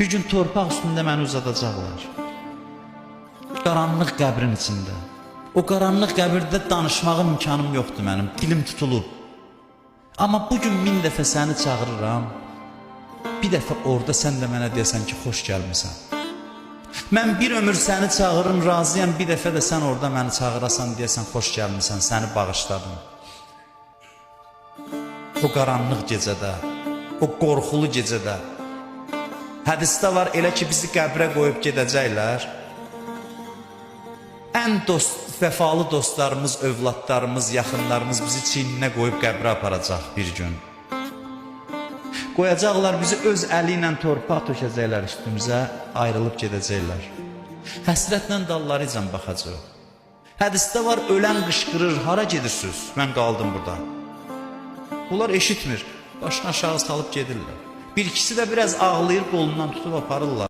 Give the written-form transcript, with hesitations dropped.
Bir gün torpaq üstündə məni uzadacaqlar. Qaranlıq qəbrin içində. O qaranlıq qəbirdə danışmağım imkanım yoxdur mənim, dilim tutulub. Amma bugün 1000 dəfə səni çağırıram, bir dəfə orada sən də mənə deyəsən ki, xoş gəlmisən. Mən bir ömür səni çağırırım, razıyam, bir dəfə də sən orada məni çağırasan, deyəsən xoş gəlmisən, səni bağışladım. O qaranlıq gecədə, o qorxulu gecədə, hədisdə var elə ki, bizi qəbrə qoyub gedəcəklər. Ən vəfalı dostlarımız, övladlarımız, yaxınlarımız bizi çiyninə qoyub qəbrə aparacaq bir gün. Qoyacaqlar bizi öz əli ilə torpaq tökəcəklər üstümüzə, ayrılıb gedəcəklər. Həsrətlə dallarıcan baxacaq. Hədisdə var, ölən qışqırır, hara gedirsiniz? Mən qaldım burada. Bunlar eşitmir, başını aşağı salıb gedirlər. Bir ikisi də biraz ağlayır, qolundan tutub aparırlar.